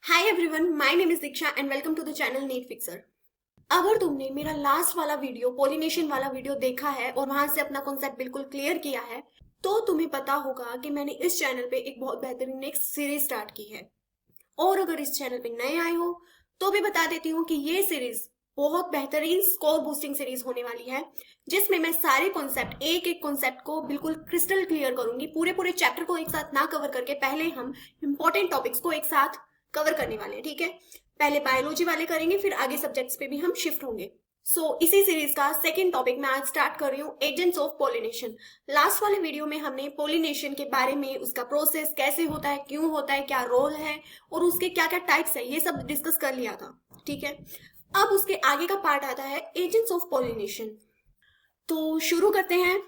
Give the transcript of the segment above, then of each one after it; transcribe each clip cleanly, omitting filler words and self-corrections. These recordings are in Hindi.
Hi everyone, my name is Diksha and welcome to the channel NEET fixer. अगर तुमने मेरा लास्ट वाला वीडियो पोलिनेशन वाला वीडियो देखा है और वहां से अपना कॉन्सेप्ट बिल्कुल क्लियर किया है तो तुम्हें पता होगा कि मैंने इस चैनल पे एक बहुत बेहतरीन नेक्स्ट सीरीज स्टार्ट की है। और अगर इस चैनल पे नए आए हो तो भी बता देती हूँ कि ये सीरीज बहुत बेहतरीन स्कोर बूस्टिंग सीरीज होने वाली है, जिसमें मैं सारे कॉन्सेप्ट एक एक कॉन्सेप्ट को बिल्कुल क्रिस्टल क्लियर करूंगी। पूरे पूरे चैप्टर को एक साथ ना कवर करके पहले हम इंपॉर्टेंट टॉपिक्स को एक साथ कवर करने वाले हैं। ठीक है, पहले बायोलॉजी वाले करेंगे, फिर आगे सब्जेक्ट्स पे भी हम शिफ्ट होंगे। इसी सीरीज का सेकेंड टॉपिक मैं आज स्टार्ट कर रही हूँ, एजेंट्स ऑफ पोलिनेशन। लास्ट वाले वीडियो में हमने पोलिनेशन के बारे में, उसका प्रोसेस कैसे होता है, क्यों होता है, क्या रोल है और उसके क्या क्या टाइप्स है, ये सब डिस्कस कर लिया था। ठीक है, अब उसके आगे का पार्ट आता है एजेंट्स ऑफ पोलिनेशन। तो शुरू करते हैं।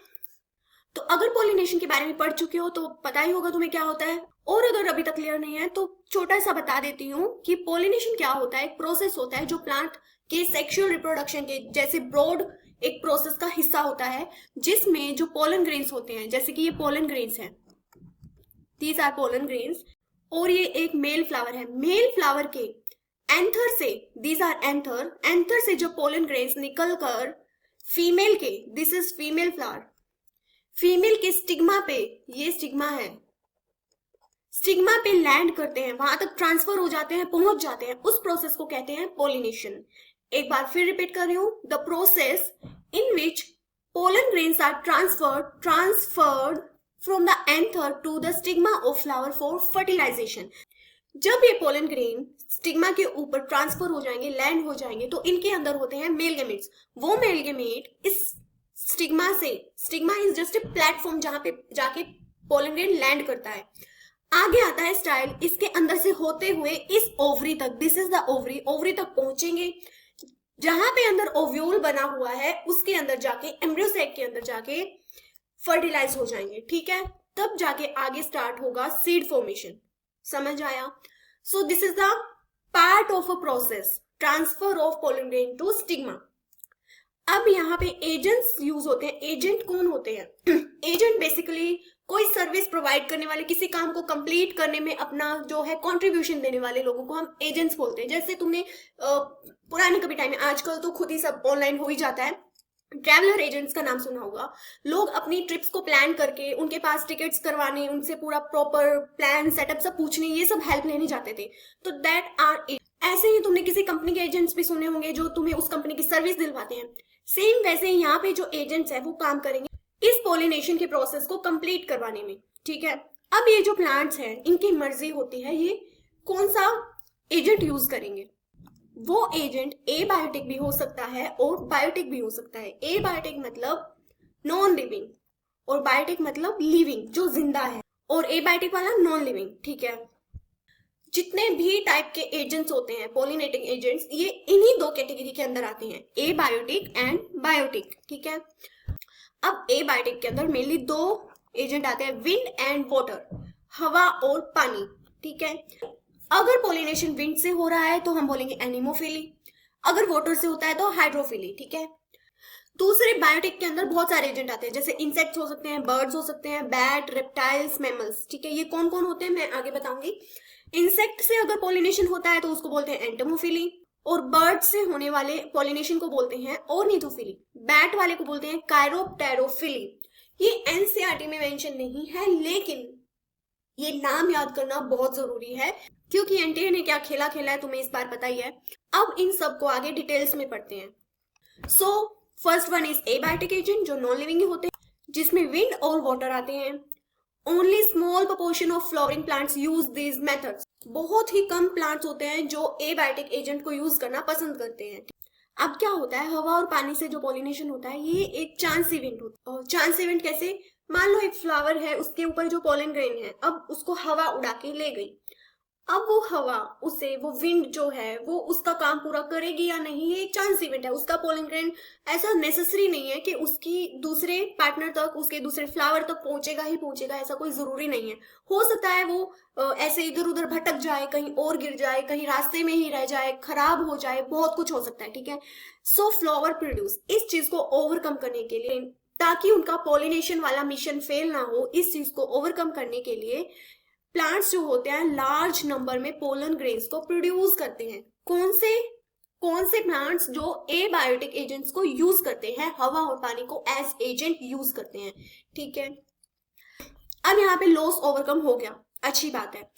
तो अगर पोलिनेशन के बारे में पढ़ चुके हो तो पता ही होगा तुम्हें क्या होता है, और अगर अभी तक क्लियर नहीं है तो छोटा सा बता देती हूँ कि पोलिनेशन क्या होता है। एक प्रोसेस होता है जो प्लांट के सेक्सुअल रिप्रोडक्शन के जैसे ब्रॉड एक प्रोसेस का हिस्सा होता है, जिसमें जो पोलन ग्रेन्स होते हैं, जैसे कि ये पोलन ग्रेन्स हैं, दीज आर पोलन ग्रेन्स, और ये एक मेल फ्लावर है। मेल फ्लावर के एंथर से, दीज आर एंथर से जो पोलन ग्रेन्स निकल कर फीमेल के, this is female flower, female के स्टिग्मा पे, ये स्टिग्मा है, स्टिग्मा पे लैंड करते हैं, वहां तक ट्रांसफर हो जाते हैं, पहुंच जाते हैं। उस प्रोसेस को कहते हैं पोलिनेशन। एक बार फिर रिपीट कर रही हूं, the process in which pollen grains are transferred from the anther to the stigma of flower for fertilisation. जब ये पोलन ग्रेन स्टिग्मा के ऊपर ट्रांसफर हो जाएंगे, लैंड हो जाएंगे, तो इनके अंदर होते हैं मेल गेमेट्स। वो मेल गेमेट इस स्टिग्मा से, stigma is just a platform जहां पे जाके पोलन ग्रेन लैंड करता है। आगे आता है स्टाइल, इसके अंदर से होते हुए इस ओवरी तक, this is the ovary, ovary तक पहुंचेंगे, जहां पे अंदर ओव्यूल बना हुआ है उसके अंदर जाके, एम्ब्रियो सैक के अंदर जाके फर्टिलाइज हो जाएंगे। ठीक है, तब जाके आगे स्टार्ट होगा सीड फॉर्मेशन। समझ आया? So this is the part of a process, transfer of pollen grain to stigma. अब यहाँ पे एजेंट्स यूज होते हैं। एजेंट कौन होते हैं? एजेंट बेसिकली कोई सर्विस प्रोवाइड करने वाले, किसी काम को कंप्लीट करने में अपना जो है कंट्रीब्यूशन देने वाले लोगों को हम एजेंट्स बोलते हैं। जैसे तुमने पुराने कभी टाइम में, आजकल तो खुद ही सब ऑनलाइन हो ही जाता है, ट्रैवलर एजेंट्स का नाम सुना होगा। लोग अपनी ट्रिप्स को प्लान करके उनके पास टिकट्स करवाने, उनसे पूरा प्रॉपर प्लान सेटअप सब पूछने, ये सब हेल्प लेने जाते थे। तो दैट आर, ऐसे ही तुमने किसी कंपनी के एजेंट्स भी सुने होंगे जो तुम्हें उस कंपनी की सर्विस दिलवाते हैं। सेम वैसे यहाँ पे जो एजेंट्स है वो काम करेंगे इस पोलिनेशन के प्रोसेस को कंप्लीट करवाने में। ठीक है, अब ये जो प्लांट्स हैं इनकी मर्जी होती है ये कौन सा एजेंट यूज करेंगे। वो एजेंट ए बायोटिक भी हो सकता है और बायोटिक भी हो सकता है। ए बायोटिक मतलब नॉन लिविंग और बायोटिक मतलब लिविंग, जो जिंदा है, और ए बायोटिक वाला नॉन लिविंग। ठीक है, जितने भी टाइप के एजेंट्स होते हैं पोलिनेटिंग एजेंट्स, ये इन्हीं दो कैटेगरी के अंदर आते हैं, ए बायोटिक एंड बायोटिक। ठीक है, अब ए बायोटिक के अंदर मेनली दो एजेंट आते हैं, विंड एंड वाटर, हवा और पानी। ठीक है, अगर पोलिनेशन विंड से हो रहा है तो हम बोलेंगे एनिमोफिली, अगर वाटर से होता है तो हाइड्रोफिली। ठीक है, दूसरे बायोटिक के अंदर बहुत सारे एजेंट आते हैं, जैसे इंसेक्ट्स हो सकते हैं, बर्ड्स हो सकते हैं, बैट, रेप्टाइल्स, मैमल्स। ठीक है, ये कौन कौन होते हैं मैं आगे बताऊंगी। इंसेक्ट से अगर पोलिनेशन होता है तो उसको बोलते हैं एंटोमोफिली, और बर्ड से होने वाले पोलिनेशन को बोलते हैं ऑर्निथोफिली, बैट वाले को बोलते हैं कायरोप्टेरोफिली। ये एनसीईआरटी में मेंशन नहीं है, लेकिन ये नाम याद करना बहुत जरूरी है क्योंकि एनटीए ने क्या खेला खेला है तुम्हें इस बार पता ही है। अब इन सब को आगे डिटेल्स में पढ़ते हैं। So first one is abiotic agent, जो नॉन लिविंग होते हैं, जिसमें विंड और वाटर आते हैं। Only small proportion of flowering plants use this methods. बहुत ही कम प्लांट्स होते हैं जो एबायोटिक एजेंट को यूज करना पसंद करते हैं। अब क्या होता है, हवा और पानी से जो पोलिनेशन होता है ये एक चांस इवेंट होता है। चांस इवेंट कैसे? मान लो एक फ्लावर है, उसके ऊपर जो पोलन ग्रेन है, अब उसको हवा उड़ा के ले गई। अब वो हवा, उसे वो विंड जो है वो उसका काम पूरा करेगी या नहीं, ये एक चांस इवेंट है। उसका पोलन ग्रेन ऐसा नेसेसरी नहीं है कि उसकी दूसरे पार्टनर तक, उसके दूसरे फ्लावर तक पहुंचेगा ही पहुंचेगा, ऐसा कोई जरूरी नहीं है। हो सकता है वो ऐसे इधर उधर भटक जाए, कहीं और गिर जाए, कहीं रास्ते में ही रह जाए, खराब हो जाए, बहुत कुछ हो सकता है। ठीक है, सो फ्लावर प्रोड्यूस, इस चीज को ओवरकम करने के लिए, ताकि उनका पोलिनेशन वाला मिशन फेल ना हो, इस चीज को ओवरकम करने के लिए प्लांट्स जो होते हैं लार्ज नंबर में पोलन ग्रेन्स को प्रोड्यूस करते हैं। कौन से प्लांट्स जो एबायोटिक एजेंट्स को यूज करते हैं, हवा और पानी को एज एजेंट यूज करते हैं। ठीक है, अब यहाँ पे लॉस ओवरकम हो गया, अच्छी बात है।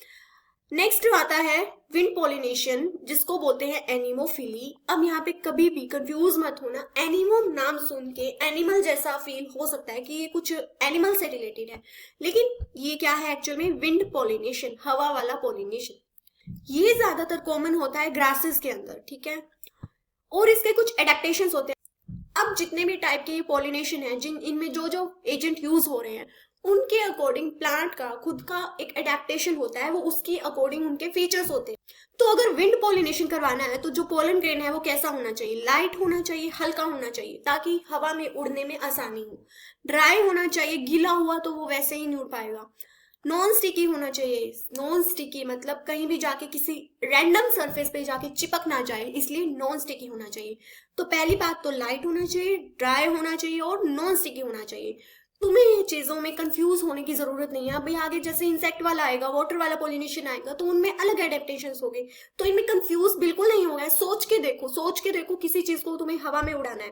नेक्स्ट आता है विंड पॉलिनेशन, जिसको बोलते हैं एनिमोफिली। अब यहाँ पे कभी भी कंफ्यूज मत होना, एनिमो नाम सुन के एनिमल जैसा फील हो सकता है कि ये कुछ एनिमल से रिलेटेड है, लेकिन ये क्या है एक्चुअल में, विंड पॉलिनेशन, हवा वाला पॉलिनेशन। ये ज्यादातर कॉमन होता है ग्रासेस के अंदर, ठीक है, और इसके कुछ एडेप्टेशंस होते हैं। अब जितने भी टाइप के पॉलिनेशन है, जिन इनमें जो जो एजेंट यूज हो रहे हैं, उनके अकॉर्डिंग प्लांट का खुद का एक एडेप्टेशन होता है, वो उसकी अकॉर्डिंग उनके फीचर्स होते हैं। तो अगर विंड पॉलिनेशन करवाना है तो जो पोलन ग्रेन है वो कैसा होना चाहिए, लाइट होना चाहिए, हल्का होना चाहिए, ताकि हवा में उड़ने में आसानी हो। ड्राई होना चाहिए, गीला हुआ तो वो वैसे ही नहीं उड़ पाएगा। नॉन स्टिकी होना चाहिए, नॉन स्टिकी मतलब कहीं भी जाके किसी रैंडम सरफेस पे जाके चिपक ना जाए, इसलिए नॉन स्टिकी होना चाहिए। तो पहली बात तो लाइट होना चाहिए, ड्राई होना चाहिए और नॉन स्टिकी होना चाहिए। तुम्हें ये चीजों में कंफ्यूज होने की जरूरत नहीं है। अभी आगे जैसे इंसेक्ट वाला आएगा, वाटर वाला पॉलिनेशन आएगा, तो उनमें अलग एडेप्टेशंस होंगे, तो इनमें कंफ्यूज बिल्कुल नहीं होगा। सोच के देखो किसी चीज को तुम्हें हवा में उड़ाना है।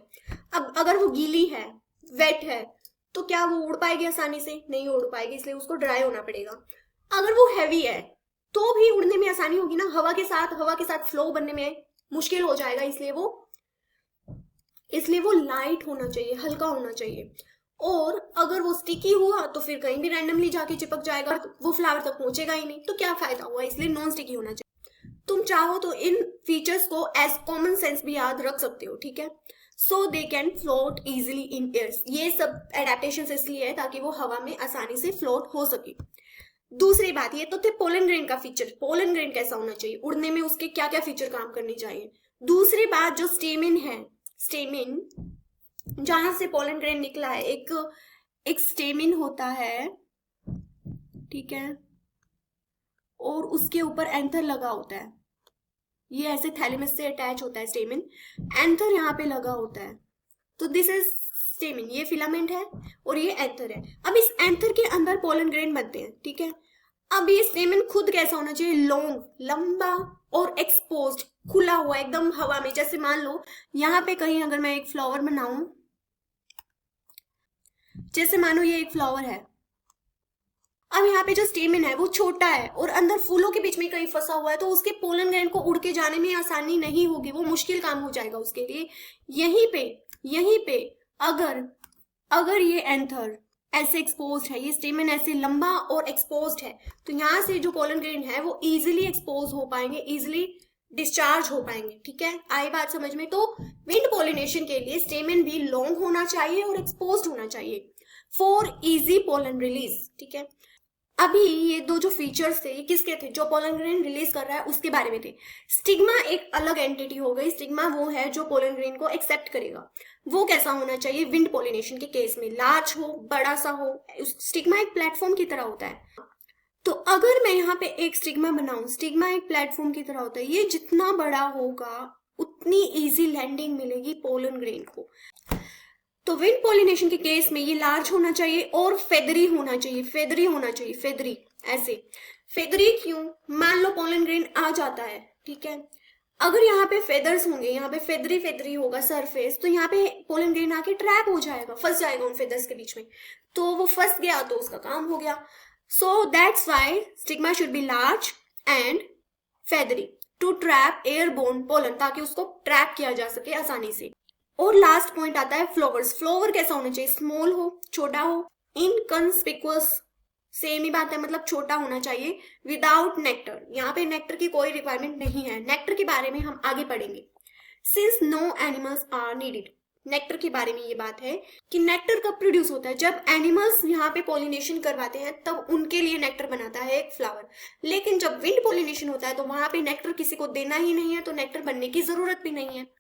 अब अगर वो गीली है, वेट है, तो क्या वो उड़ पाएगी आसानी से? नहीं उड़ पाएगी, इसलिए उसको ड्राई होना पड़ेगा। अगर वो हैवी है तो भी उड़ने में आसानी होगी ना, हवा के साथ फ्लो बनने में मुश्किल हो जाएगा, इसलिए वो लाइट होना चाहिए, हल्का होना चाहिए। और अगर वो स्टिकी हुआ तो फिर कहीं भी रैंडमली जाके चिपक जाएगा, वो फ्लावर तक पहुंचेगा ही नहीं, तो क्या फायदा हुआ, इसलिए नॉन स्टिकी होना चाहिए। तुम चाहो तो इन फीचर्स को एज कॉमन सेंस भी याद रख सकते हो, ठीक है। So they can float easily in airs. ये सब एडेप्टेशन इसलिए है ताकि वो हवा में आसानी से फ्लोट हो सके। दूसरी बात, ये तो थे पोलन ग्रेन का फीचर, पोलन ग्रेन कैसा होना चाहिए, उड़ने में उसके क्या क्या फीचर काम करने चाहिए। दूसरी बात जो स्टेमिन है, स्टेमिन जहां से पोलन ग्रेन निकला है, एक स्टेमिन होता है, ठीक है, और उसके ऊपर एंथर लगा होता है। ये ऐसे थैलेमस से अटैच होता है स्टेमिन, एंथर यहाँ पे लगा होता है। तो दिस इज स्टेमिन, ये फिलामेंट है और ये एंथर है। अब इस एंथर के अंदर पोलन ग्रेन बनते हैं, ठीक है। अब ये स्टेमिन खुद कैसा होना चाहिए, लॉन्ग, लंबा और एक्सपोज्ड, खुला हुआ एकदम हवा में। जैसे मान लो यहाँ पे कहीं अगर मैं एक फ्लावर बनाऊं, जैसे मानो ये एक फ्लावर है, अब यहाँ पे जो स्टेमिन है वो छोटा है और अंदर फूलों के बीच में कहीं फंसा हुआ है, तो उसके पोलन ग्रेन को उड़ के जाने में आसानी नहीं होगी, वो मुश्किल काम हो जाएगा उसके लिए। यहीं पे अगर ये एंथर ऐसे एक्सपोज्ड है, ये स्टेमिन ऐसे लंबा और एक्सपोज्ड है, तो यहाँ से जो पोलन ग्रेन है वो इजिली एक्सपोज हो पाएंगे, इजिली डिस्चार्ज हो पाएंगे, ठीक है। आई बात समझ में? तो विंड पॉलिनेशन के लिए स्टेमिन भी लॉन्ग होना चाहिए और एक्सपोज्ड होना चाहिए फॉर इजी पोलन रिलीज, ठीक है। अभी ये दो जो फीचर्स थे, ये किसके थे, जो पोलन ग्रेन रिलीज कर रहा है उसके बारे में थे। स्टिग्मा एक अलग एंटिटी हो गई। स्टिग्मा वो है जो पोलन ग्रेन को एक्सेप्ट करेगा। वो कैसा होना चाहिए विंड पॉलिनेशन के केस में, लार्ज हो, बड़ा सा हो। स्टिग्मा एक प्लेटफॉर्म की तरह होता है। तो अगर मैं यहाँ पे एक स्टिग्मा बनाऊं, स्टिग्मा एक प्लेटफॉर्म की तरह होता है, ये जितना बड़ा होगा उतनी इजी लैंडिंग मिलेगी पोलन ग्रेन को। तो विंड पॉलिनेशन के केस में ये लार्ज होना चाहिए और फेदरी होना चाहिए, फेदरी ऐसे। फेदरी क्यों? मान लो पोलन ग्रेन आ जाता है, ठीक है, अगर यहाँ पे फेदर्स होंगे, यहाँ पे फेदरी होगा सरफेस, तो यहाँ पे पोलन ग्रेन आके ट्रैप हो जाएगा, फंस जाएगा उन फेदर्स के बीच में। तो वो फंस गया तो उसका काम हो गया। So that's why stigma should be large and feathery to trap airborne pollen, ताकि उसको ट्रैप किया जा सके आसानी से। और लास्ट पॉइंट आता है फ्लावर्स। फ्लावर कैसा होना चाहिए, स्मॉल हो, छोटा हो, इनकंस्पिकुअस, सेम ही बात है, मतलब छोटा होना चाहिए, विदाउट नेक्टर। यहाँ पे नेक्टर की कोई रिक्वायरमेंट नहीं है, नेक्टर के बारे में हम आगे पढ़ेंगे। Since no animals are needed, nectar के बारे में ये बात है कि नेक्टर कब प्रोड्यूस होता है, जब एनिमल्स यहाँ पे पॉलिनेशन करवाते हैं तब उनके लिए नेक्टर बनाता है एक फ्लावर। लेकिन जब विंड पॉलिनेशन होता है तो वहां पे नेक्टर किसी को देना ही नहीं है, तो नेक्टर बनने की जरूरत भी नहीं है।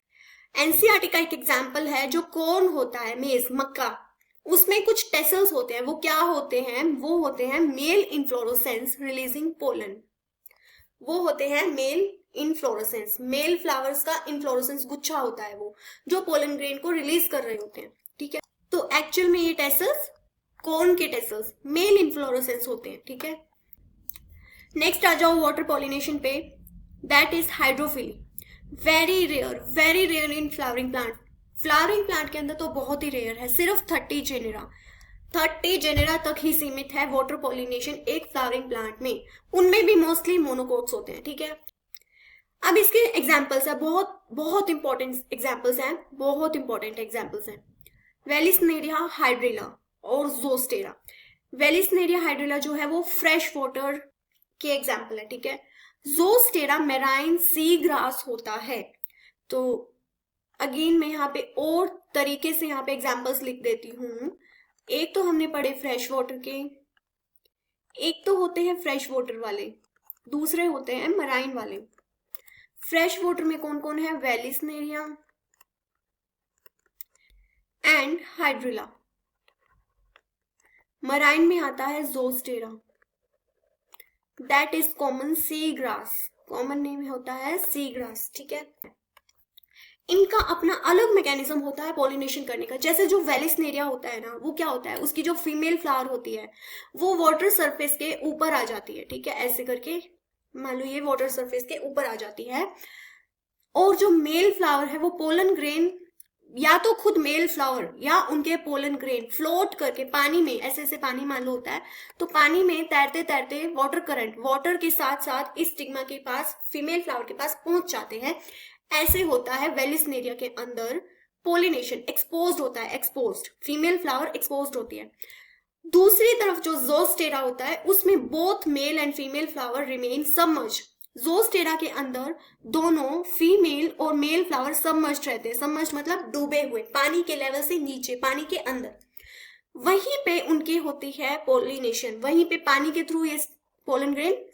एनसीईआरटी का एक एग्जाम्पल है जो कॉर्न होता है, मेज, मक्का, उसमें कुछ टेसल्स होते हैं। वो क्या होते हैं? वो होते हैं मेल इनफ्लोरेसेंस रिलीजिंग पोलन। वो होते हैं मेल इनफ्लोरेसेंस, मेल फ्लावर्स का इनफ्लोरेसेंस गुच्छा होता है वो, जो पोलन ग्रेन को रिलीज कर रहे होते हैं, ठीक है। तो एक्चुअल में ये टेसल्स, कॉर्न के टेसल्स, मेल इनफ्लोरेसेंस होते हैं, ठीक है। नेक्स्ट आ जाओ वाटर पॉलिनेशन पे, that is hydrophily. Very rare in flowering plant. Flowering plant के अंदर तो बहुत ही रेयर है, सिर्फ 30 जेनेरा तक ही सीमित है वाटर पॉलिनेशन एक फ्लावरिंग प्लांट में। उनमें भी मोस्टली मोनोकोट्स होते हैं, ठीक है। अब इसके एग्जाम्पल्स है, बहुत बहुत इंपॉर्टेंट एग्जाम्पल्स हैं, बहुत इंपॉर्टेंट एग्जाम्पल्स हैं। वेलिस्नेरिया हाइड्रिला और जोस्टेरा। वेलिस्नेरिया हाइड्रिला जो है वो फ्रेश वाटर के एग्जाम्पल है, ठीक है। जोस्टेरा मेराइन सी ग्रास होता है। तो अगेन मैं यहाँ पे और तरीके से यहाँ पे एग्जाम्पल्स लिख देती हूँ। एक तो हमने पढ़े फ्रेश वाटर के, एक तो होते हैं फ्रेश वाटर वाले, दूसरे होते हैं मराइन वाले। फ्रेश वाटर में कौन कौन है? Vallisneria and hydrilla. मराइन में आता है Zostera, that is common sea grass, common name होता है सी ग्रास, ठीक है। इनका अपना अलग मैकेनिज्म होता है पॉलिनेशन करने का। जैसे जो वेलिस्नेरिया होता है ना, वो क्या होता है, उसकी जो फीमेल फ्लावर होती है वो वाटर सरफेस के ऊपर आ जाती है, ठीक है, ऐसे करके मान लो ये वाटर सरफेस के ऊपर आ जाती है। और जो मेल फ्लावर है वो पोलन ग्रेन, या तो खुद मेल फ्लावर या उनके पोलन ग्रेन फ्लोट करके पानी में, ऐसे ऐसे पानी मान लो होता है, तो पानी में तैरते तैरते वाटर करंट, वाटर के साथ साथ इस स्टिग्मा के पास, फीमेल फ्लावर के पास पहुंच जाते हैं। ऐसे होता है वेलिस्नेरिया के अंदर पोलिनेशन, एक्सपोज्ड होता है, एक्सपोज्ड फीमेल फ्लावर एक्सपोज्ड होती है। दूसरी तरफ जो जोस्टेरा होता है उसमें both male and female flower remain submerge. Zostera के अंदर दोनों फीमेल और मेल फ्लावर सबमर्ज रहते हैं। सबमर्ज मतलब डूबे हुए, पानी के लेवल से नीचे, पानी के अंदर। वहीं पे उनकी होती है पोलिनेशन, वहीं पे पानी के थ्रू ये पोलन ग्रेन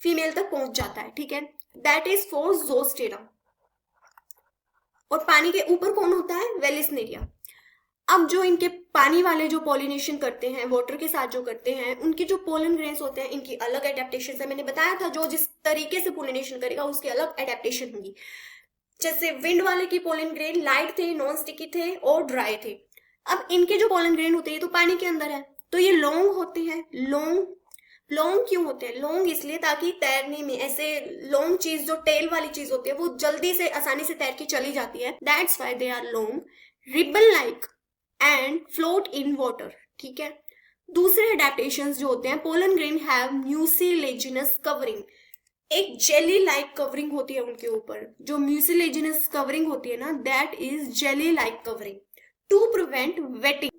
फीमेल तक पहुंच जाता है, ठीक है। That is for Zostera. और पानी के ऊपर कौन होता है? वेलिस्नेरिया। अब जो इनके पानी वाले जो पॉलिनेशन करते हैं, वाटर के साथ जो करते हैं, उनके जो पोलन ग्रेन्स होते हैं, इनकी अलग एडेप्टेशन है। मैंने बताया था जो जिस तरीके से पोलिनेशन करेगा उसकी अलग एडेप्टेशन होगी। जैसे विंड वाले की पोलन ग्रेन लाइट थे, नॉन स्टिकी थे और ड्राई थे। अब इनके जो पोलन ग्रेन होते हैं तो पानी के अंदर है, तो ये लॉन्ग होते हैं। लॉन्ग क्यों होते हैं? लॉन्ग इसलिए ताकि तैरने में, ऐसे लॉन्ग चीज जो टेल वाली चीज होती है वो जल्दी से आसानी से तैर के चली जाती है, that's why they are long, ribbon like and float in water, ठीक है। दूसरे अडेप्टेशन जो होते हैं, pollen grain have mucilaginous covering, एक जेली लाइक कवरिंग होती है उनके ऊपर। जो म्यूसिलेजिनस कवरिंग होती है ना, that is jelly like covering to prevent wetting.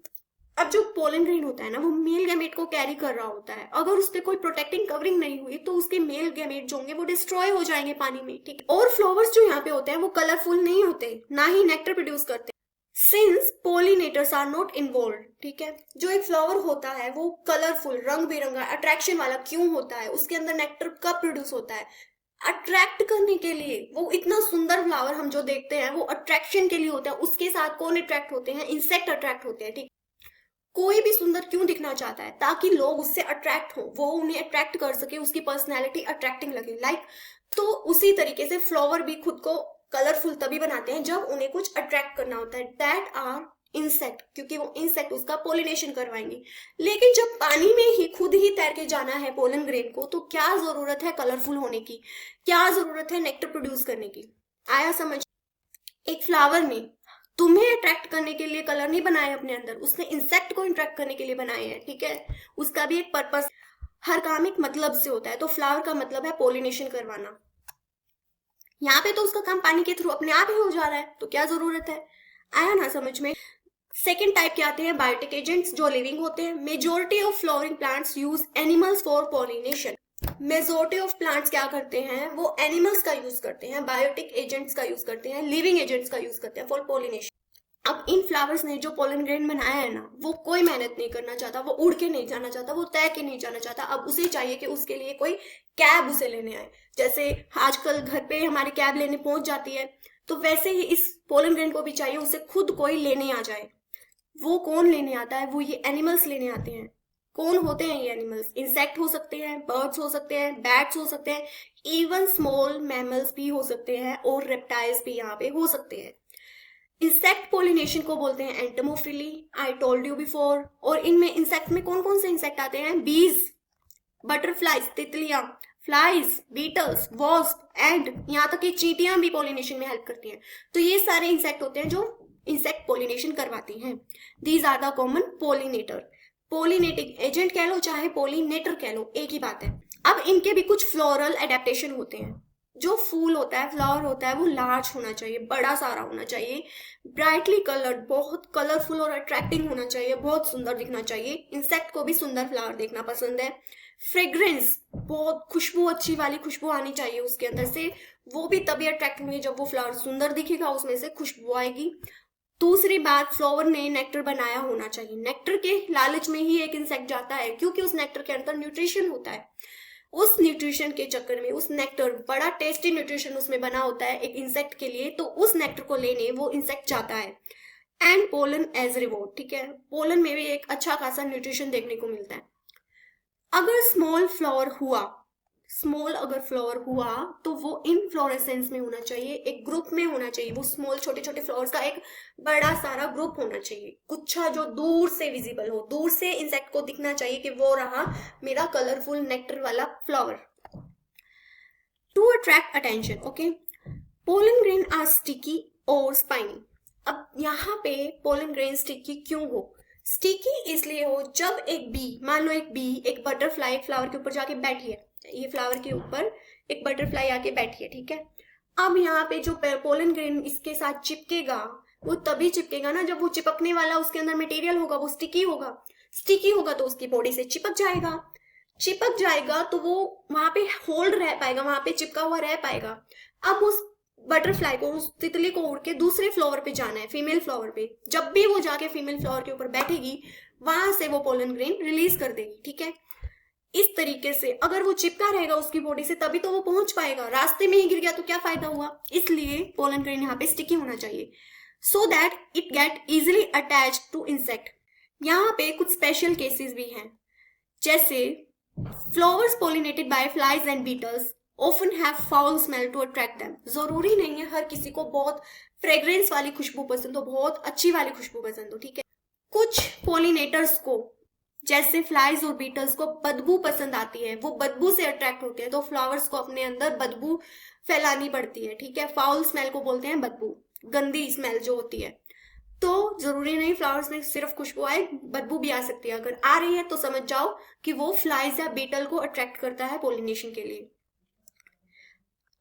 अब जो पोलन ग्रेन होता है ना, वो मेल गैमेट को कैरी कर रहा होता है। अगर उस पर कोई प्रोटेक्टिंग कवरिंग नहीं हुई तो उसके मेल गैमेट जो होंगे वो डिस्ट्रॉय हो जाएंगे पानी में, ठीक है। और फ्लावर्स जो यहाँ पे होते हैं वो कलरफुल नहीं होते, ना ही नेक्टर प्रोड्यूस करते, since pollinators are not involve, ठीक है। जो एक फ्लावर होता है वो कलरफुल, रंग बिरंगा, अट्रैक्शन वाला क्यों होता है? उसके अंदर नेक्टर कब प्रोड्यूस होता है? अट्रैक्ट करने के लिए। वो इतना सुंदर फ्लावर हम जो देखते हैं वो अट्रैक्शन के लिए होता है। उसके साथ कौन अट्रैक्ट होते हैं? इंसेक्ट अट्रैक्ट होते हैं, ठीक। कोई भी सुंदर क्यों दिखना चाहता है? ताकि लोग उससे अट्रैक्ट हो, वो उन्हें अट्रैक्ट कर सके, उसकी पर्सनैलिटी अट्रैक्टिंग लगे, लाइक। तो उसी तरीके से फ्लावर भी खुद को कलरफुल तभी बनाते हैं जब उन्हें कुछ अट्रैक्ट करना होता है, दैट आर इंसेक्ट, क्योंकि वो इंसेक्ट उसका पोलिनेशन करवाएंगे। लेकिन जब पानी में ही खुद ही तैर के जाना है पोलन ग्रेन को, तो क्या जरूरत है कलरफुल होने की? क्या जरूरत है नेक्टर प्रोड्यूस करने की? आया समझ? एक फ्लावर ने तुम्हें अट्रैक्ट करने के लिए कलर नहीं बनाए अपने अंदर, उसने इंसेक्ट को अट्रैक्ट करने के लिए बनाए हैं, ठीक है। उसका भी एक पर्पस, हर काम एक मतलब से होता है। तो फ्लावर का मतलब है पोलिनेशन करवाना। यहाँ पे तो उसका काम पानी के थ्रू अपने आप ही हो जा रहा है, तो क्या जरूरत है? आया ना समझ में? सेकेंड टाइप के आते हैं बायोटिक एजेंट्स, जो लिविंग होते हैं। Majority of flowering plants use animals for pollination. Majority of plants क्या करते हैं? वो एनिमल्स का यूज करते हैं, बायोटिक एजेंट्स का यूज करते हैं, लिविंग एजेंट्स का यूज करते हैं फॉर पॉलिनेशन। अब इन फ्लावर्स ने जो पोलन ग्रेन बनाया है ना, वो कोई मेहनत नहीं करना चाहता, वो उड़ के नहीं जाना चाहता, वो तैर के नहीं जाना चाहता। अब उसे चाहिए कि उसके लिए कोई कैब उसे लेने आए। जैसे आजकल घर पे हमारी कैब लेने पहुंच जाती है, तो वैसे ही इस पोलन ग्रेन को भी चाहिए उसे खुद कोई लेने आ जाए। वो कौन लेने आता है? वो ये एनिमल्स लेने आते हैं। कौन होते हैं ये एनिमल्स? इंसेक्ट हो सकते हैं, बर्ड्स हो सकते हैं, बैट्स हो सकते हैं, इवन स्मॉल मैमल्स भी हो सकते हैं, और रेप्टाइल्स भी यहाँ पे हो सकते हैं। इंसेक्ट पोलिनेशन को बोलते हैं entomophily, I told you before. और इनमें इंसेक्ट में कौन कौन से इंसेक्ट आते हैं? बीज, बटरफ्लाइज तितलियां, फ्लाइज, बीटल्स, वॉस्प एंड यहाँ तक कि चींटियां भी पोलिनेशन में हेल्प करती हैं। तो ये सारे इंसेक्ट होते हैं जो इंसेक्ट पोलिनेशन करवाती हैं। These are the common pollinator. Pollinating agent कह लो चाहे पोलिनेटर कह लो, एक ही बात है। अब इनके भी कुछ फ्लोरल एडेप्टेशन होते हैं। जो फूल होता है, फ्लावर होता है, वो लार्ज होना चाहिए, बड़ा सारा होना चाहिए, ब्राइटली कलर्ड, बहुत कलरफुल और अट्रैक्टिंग होना चाहिए, बहुत सुंदर दिखना चाहिए। इंसेक्ट को भी सुंदर फ्लावर देखना पसंद है। फ्रेग्रेंस, बहुत खुशबू, अच्छी वाली खुशबू आनी चाहिए उसके अंदर से, वो भी तभी अट्रैक्ट होंगे जब वो फ्लावर सुंदर दिखेगा, उसमें से खुशबू आएगी। दूसरी बात, फ्लावर ने नेक्टर बनाया होना चाहिए। नेक्टर के लालच में ही एक इंसेक्ट जाता है, क्योंकि उस नेक्टर के अंदर न्यूट्रिशन होता है। उस न्यूट्रिशन के चक्कर में, उस नेक्टर, बड़ा टेस्टी न्यूट्रिशन उसमें बना होता है एक इंसेक्ट के लिए, तो उस नेक्टर को लेने वो इंसेक्ट जाता है। एंड पोलन एज रिवॉर्ड, ठीक है, पोलन में भी एक अच्छा खासा न्यूट्रिशन देखने को मिलता है। अगर स्मॉल फ्लावर हुआ तो वो इनफ्लोरेसेंस में होना चाहिए, एक ग्रुप में होना चाहिए। वो स्मॉल छोटे छोटे फ्लावर्स का एक बड़ा सारा ग्रुप होना चाहिए, गुच्छा जो दूर से विजिबल हो, दूर से इंसेक्ट को दिखना चाहिए कि वो रहा मेरा कलरफुल नेक्टर वाला flower. To attract attention, okay. Pollen grain are sticky और स्पाइनी। अब यहाँ पे पोलन ग्रेन स्टिकी क्यों हो? स्टिकी इसलिए हो जब एक बी, मान लो एक बी, एक बटरफ्लाई एक फ्लावर के ऊपर जाके बैठी है, ये फ्लावर के ऊपर एक बटरफ्लाई आके बैठी है, ठीक है। अब यहाँ पे जो पोलन ग्रेन इसके साथ चिपकेगा, वो तभी चिपकेगा ना जब वो चिपकने वाला उसके अंदर मटेरियल होगा वो स्टिकी होगा। स्टिकी होगा तो उसकी बॉडी से चिपक जाएगा तो वो वहां पे होल्ड रह पाएगा, वहां पे चिपका हुआ रह पाएगा। अब उस बटरफ्लाई को, उस तितली को उड़ के दूसरे फ्लावर पे जाना है, फीमेल फ्लावर पे। जब भी वो जाके फीमेल फ्लावर के ऊपर बैठेगी, वहां से वो पोलन ग्रेन रिलीज कर देगी, ठीक है। इस तरीके से अगर वो चिपका रहेगा उसकी बॉडी से तभी तो वो पहुंच पाएगा, रास्ते में ही गिर गया तो क्या फायदा हुआ। इसलिए पोलन ग्रेन यहाँ पे स्टिकी होना चाहिए, so that it get easily attach to insect. यहाँ पे कुछ स्पेशल केसेस भी हैं, जैसे flowers pollinated by flies and beetles often have foul smell to attract them। जरूरी नहीं है हर किसी को बहुत फ्रेग्रेंस वाली खुशबू पसंद हो, बहुत अच्छी वाली खुशबू पसंद हो, ठीक है। कुछ पोलिनेटर्स को, जैसे फ्लाइज और बीटल्स को बदबू पसंद आती है, वो बदबू से अट्रैक्ट होते हैं, तो फ्लावर्स को अपने अंदर बदबू फैलानी पड़ती है, ठीक है। फाउल स्मेल को बोलते हैं बदबू, गंदी स्मेल जो होती है। तो जरूरी नहीं फ्लावर्स में सिर्फ खुशबू आए, बदबू भी आ सकती है। अगर आ रही है तो समझ जाओ कि वो फ्लाइज या बीटल को अट्रैक्ट करता है पोलिनेशन के लिए।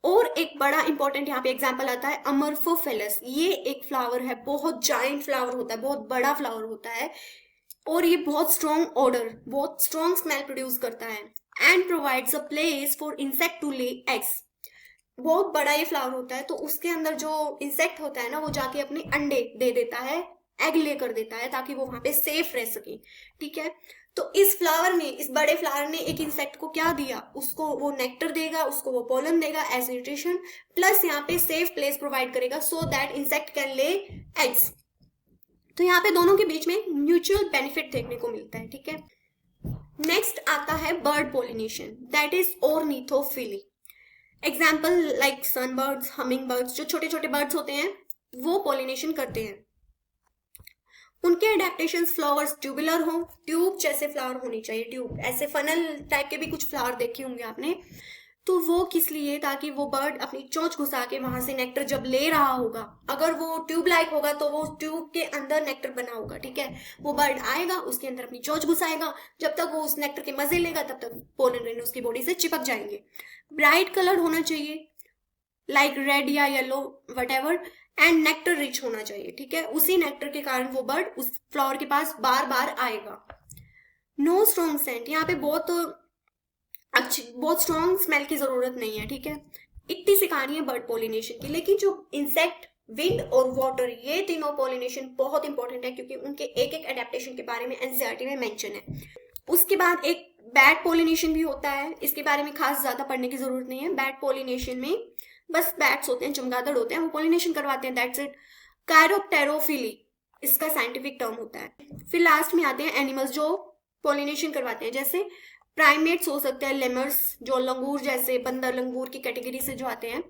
और एक बड़ा इंपॉर्टेंट यहाँ पे एग्जांपल आता है अमरफोफेलस। ये एक फ्लावर है, बहुत जायंट फ्लावर होता है, बहुत बड़ा फ्लावर होता है, और ये बहुत स्ट्रॉन्ग ऑडर, बहुत स्ट्रॉन्ग स्मेल प्रोड्यूस करता है। And provides a place for insect to lay eggs. बहुत बड़ा ये फ्लावर होता है, तो उसके अंदर जो इंसेक्ट होता है ना, वो जाके अपने अंडे दे देता है, एग ले कर देता है, ताकि वो वहां पे सेफ रह सके, ठीक है। तो इस फ्लावर ने, इस बड़े फ्लावर ने एक इंसेक्ट को क्या दिया, उसको वो नेक्टर देगा, उसको वो पोलन देगा एज न्यूट्रिशन, प्लस यहाँ पे सेफ प्लेस प्रोवाइड करेगा so that insect can lay eggs. तो यहाँ पे दोनों के बीच में म्यूचुअल बेनिफिट देखने को मिलता है, ठीक है। नेक्स्ट आता है bird pollination, that is ornithophily. Example like sunbirds, humming birds, जो छोटे छोटे बर्ड्स होते हैं वो पोलिनेशन करते हैं। उनके एडेप्टेशन, फ्लावर्स ट्यूबुलर हो, ट्यूब जैसे फ्लावर होनी चाहिए, ट्यूब ऐसे फनल टाइप के भी कुछ फ्लावर देखे होंगे आपने। तो वो किस लिए, ताकि वो बर्ड अपनी चोंच घुसा के वहां से नेक्टर जब ले रहा होगा, अगर वो ट्यूब लाइक होगा तो वो ट्यूब के अंदर नेक्टर बना होगा, ठीक है। वो बर्ड आएगा, उसके अंदर अपनी चोंच घुसाएगा, जब तक वो उस नेक्टर के मजे लेगा तब तक पोलन ग्रेन उसकी बॉडी से चिपक जाएंगे। ब्राइट कलर होना चाहिए, लाइक रेड या yellow whatever, and nectar rich होना चाहिए, ठीक है। उसी नेक्टर के कारण वो बर्ड उस फ्लावर के पास बार बार आएगा। नो स्ट्रॉन्ग सेंट, यहाँ पे बहुत स्ट्रॉन्ग स्मेल की जरूरत नहीं है, ठीक है। इतनी सी कहानी है बर्ड पोलिनेशन की। लेकिन जो इंसेक्ट, विंड और वाटर, ये तीनों पोलिनेशन बहुत इंपॉर्टेंट है, क्योंकि उनके एक एक एडेप्टेशन के बारे में एनसीईआरटी में मेंशन है। उसके बाद एक बैट पोलिनेशन भी होता है, इसके बारे में खास ज्यादा पढ़ने की जरूरत नहीं है। बैट पोलिनेशन में बस बैट्स होते हैं, चमगादड़ होते हैं, वो पोलिनेशन करवाते हैं, दैट्स इट। कायरोप्टेरोफिली इसका साइंटिफिक टर्म होता है। फिर लास्ट में आते हैं एनिमल्स जो पोलिनेशन करवाते हैं, जैसे प्राइमेट्स हो सकते हैं, लेमर्स जो लंगूर जैसे, बंदर लंगूर की कैटेगरी से जो आते हैं,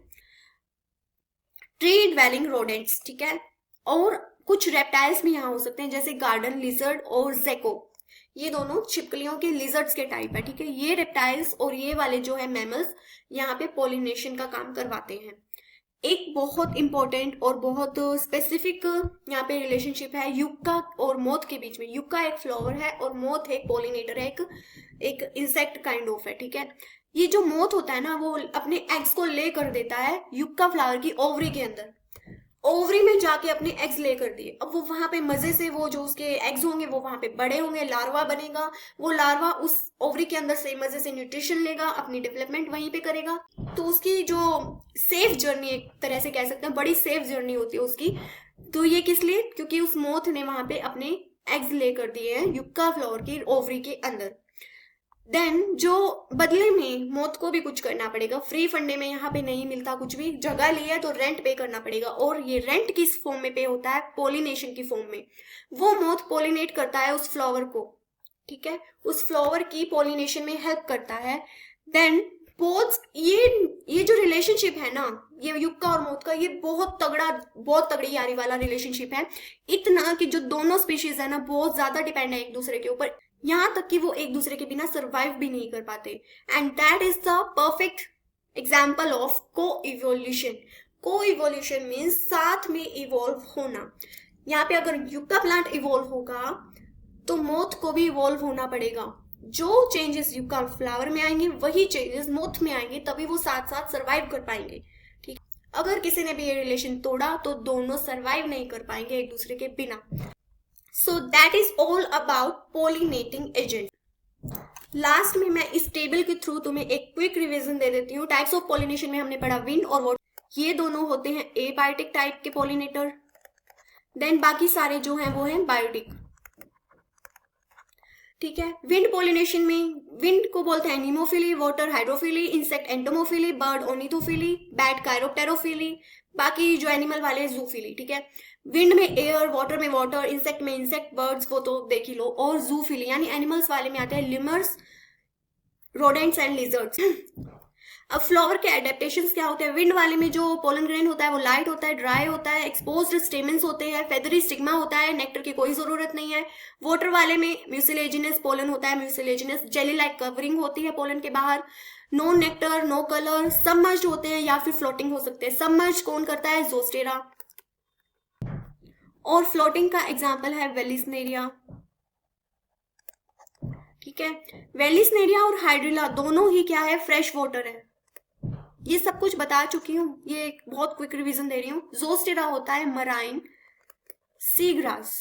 ट्री ड्वेलिंग रोडेंट्स, ठीक है। और कुछ रेप्टाइल्स भी यहाँ हो सकते हैं, जैसे गार्डन लिजर्ड और जेको। ये दोनों छिपकलियों के लिजर्ड्स के टाइप है, ठीक है। ये रेप्टाइल्स और ये वाले जो है मैमल्स यहाँ पे पोलिनेशन का काम करवाते हैं। एक बहुत इंपॉर्टेंट और बहुत स्पेसिफिक यहाँ पे रिलेशनशिप है युक्का और मोथ के बीच में। युक्का एक फ्लावर है और मोथ एक पोलिनेटर है, एक इंसेक्ट काइंड ऑफ है, ठीक है। ये जो मोथ होता है ना, वो अपने एग्स को ले कर देता है युक्का फ्लावर की ओवरी के अंदर। ओवरी में जाके अपने एग्स ले कर दिए। अब वो वहां पे मजे से वो जो उसके एग्स होंगे वो वहां पे बड़े होंगे, लार्वा बनेगा। वो लार्वा उस ओवरी के अंदर से मजे से न्यूट्रिशन लेगा, अपनी डेवलपमेंट वहीं पे करेगा। तो उसकी जो सेफ जर्नी, एक तरह से कह सकते हैं बड़ी सेफ जर्नी होती है उसकी। तो ये किस लिए? क्योंकि उस मोथ ने वहां पे अपने एग्स ले कर दिए हैं युक्का फ्लावर की ओवरी के अंदर। देन जो बदले में मोथ को भी कुछ करना पड़ेगा। फ्री फंडे में यहाँ पे नहीं मिलता कुछ भी, जगह ली है तो रेंट पे करना पड़ेगा। और ये रेंट किस फॉर्म में पे होता है? पोलिनेशन की फॉर्म में। वो मोथ पोलिनेट करता है उस फ्लावर को, ठीक है, उस फ्लावर की पोलिनेशन में हेल्प करता है। देन बोथ ये जो रिलेशनशिप है ना, ये युक्का और मोथ का, ये बहुत तगड़ी यारी वाला रिलेशनशिप है। इतना कि जो दोनों स्पीशीज है ना, बहुत ज्यादा डिपेंड है एक दूसरे के ऊपर, यहां तक कि वो एक दूसरे के बिना सरवाइव भी नहीं कर पाते। And that is the perfect example of को इवोल्यूशन। को इवोल्यूशन मीन्स साथ में इवॉल्व होना। यहाँ पे अगर युक्का प्लांट इवॉल्व होगा तो मोथ को भी इवॉल्व होना पड़ेगा। जो चेंजेस युक्का फ्लावर में आएंगे वही चेंजेस मोथ में आएंगे, तभी वो साथ साथ सरवाइव कर पाएंगे, ठीक। अगर किसी ने भी ये रिलेशन तोड़ा तो दोनों सरवाइव नहीं कर पाएंगे एक दूसरे के बिना। So that is all about pollinating agent। Last में मैं इस टेबल के थ्रू तुम्हें एक क्विक रिवीजन दे देती हूँ। टाइप्स ऑफ पॉलिनेशन में हमने पढ़ा विंड और वाटर। ये दोनों होते हैं एबायोटिक टाइप के पॉलिनेटर। देन बाकी सारे जो हैं वो हैं बायोटिक, ठीक है। विंड पॉलिनेशन में विंड को बोलते हैं anemophily, water hydrophily, insect entomophily, bird ornithophily, bat chiropterophily, बाकी जो एनिमल वाले जूफिली, ठीक है। विंड में एयर, वाटर में वाटर, इंसेक्ट में इंसेक्ट, बर्ड्स वो तो देख ही लो। और जूफिली यानी एनिमल्स वाले में आते हैं लिमर्स, रोडेंट्स एंड लिजर्ड्स। अब फ्लावर के एडेप्टेशंस क्या होते हैं? विंड वाले में जो पोलन ग्रेन होता है वो लाइट होता है, ड्राई होता है, एक्सपोज्ड स्टेमन्स होते हैं, फेदरी स्टिग्मा होता है, नेक्टर की कोई जरूरत नहीं है। वाटर वाले में म्यूसिलेजिनस पोलन होता है, म्यूसिलेजिनस जेली लाइक कवरिंग होती है पोलन के बाहर, no nectar, no colour, submerged होते हैं या फिर फ्लोटिंग हो सकते हैं। सबमर्ज कौन करता है? जोस्टेरा। और फ्लोटिंग का एग्जाम्पल है वेलिस्नेरिया, ठीक है। वेलिस्नेरिया और हाइड्रिला दोनों ही क्या है? फ्रेश वाटर है। ये सब कुछ बता चुकी हूँ, ये एक बहुत क्विक रिवीजन दे रही हूँ। जोस्टेरा होता है मराइन सी ग्रास,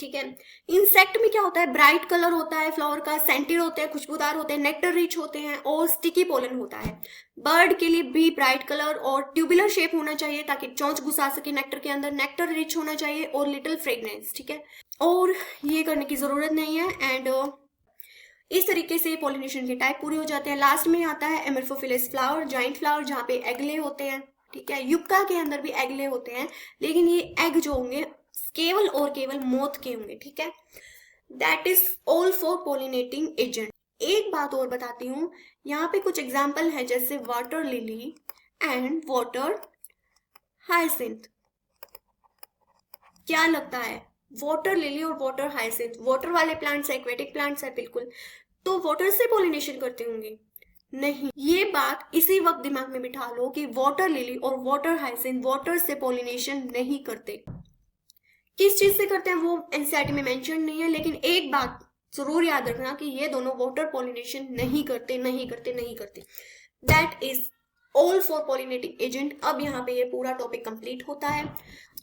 ठीक है। इंसेक्ट में क्या होता है? ब्राइट कलर होता है फ्लावर का, सेंटेड होते हैं, खुशबूदार होते हैं, नेक्टर रिच होते हैं और स्टिकी पोलन होता है। बर्ड के लिए भी ब्राइट कलर और ट्यूबुलर शेप होना चाहिए ताकि चोंच घुसा सके नेक्टर के अंदर, नेक्टर रिच होना चाहिए और लिटिल फ्रेग्रेंस, ठीक है। और ये करने की जरूरत नहीं है। एंड इस तरीके से पॉलिनेशन के टाइप पूरे हो जाते हैं। लास्ट में आता है एमरफोफिलिस फ्लावर, जाइंट फ्लावर, जहाँ पे एगले होते हैं, ठीक है। युक्का के अंदर भी एगले होते हैं, लेकिन ये एग जो होंगे केवल और केवल मोथ के होंगे, ठीक है। That is all for pollinating agent. एक बात और बताती हूँ, यहाँ पे कुछ एग्जाम्पल है जैसे water lily and water hyacinth. क्या लगता है? वाटर लिली और वाटर हाइसिंथ वाटर वाले प्लांट्स है, एक्वेटिक प्लांट्स है, बिल्कुल। तो वाटर से पॉलिनेशन करते होंगे? नहीं। ये बात इसी वक्त दिमाग में बिठा लो कि वाटर लिली और वाटर हाइसिंथ वाटर से पॉलिनेशन नहीं करते। किस चीज से करते हैं वो एनसीईआरटी में मेंशन नहीं है, लेकिन एक बात जरूर याद रखना कि ये दोनों वाटर पॉलिनेशन नहीं करते। That is all for pollinating agent. अब यहाँ पे ये पूरा टॉपिक कंप्लीट होता है।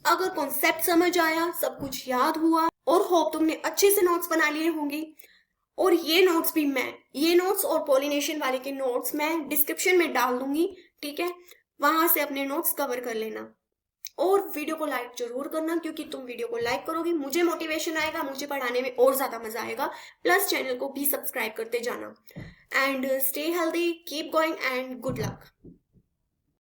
अगर कॉन्सेप्ट समझ आया, सब कुछ याद हुआ और होप तुमने अच्छे से नोट्स बना लिए होंगे, और ये नोट्स और पॉलिनेशन वाले के नोट्स मैं डिस्क्रिप्शन में डाल दूंगी, ठीक है। वहां से अपने नोट्स कवर कर लेना और वीडियो को लाइक जरूर करना, क्योंकि तुम वीडियो को लाइक करोगे मुझे मोटिवेशन आएगा, मुझे पढ़ाने में और ज्यादा मजा आएगा। प्लस चैनल को भी सब्सक्राइब करते जाना। And stay healthy, keep going and good luck.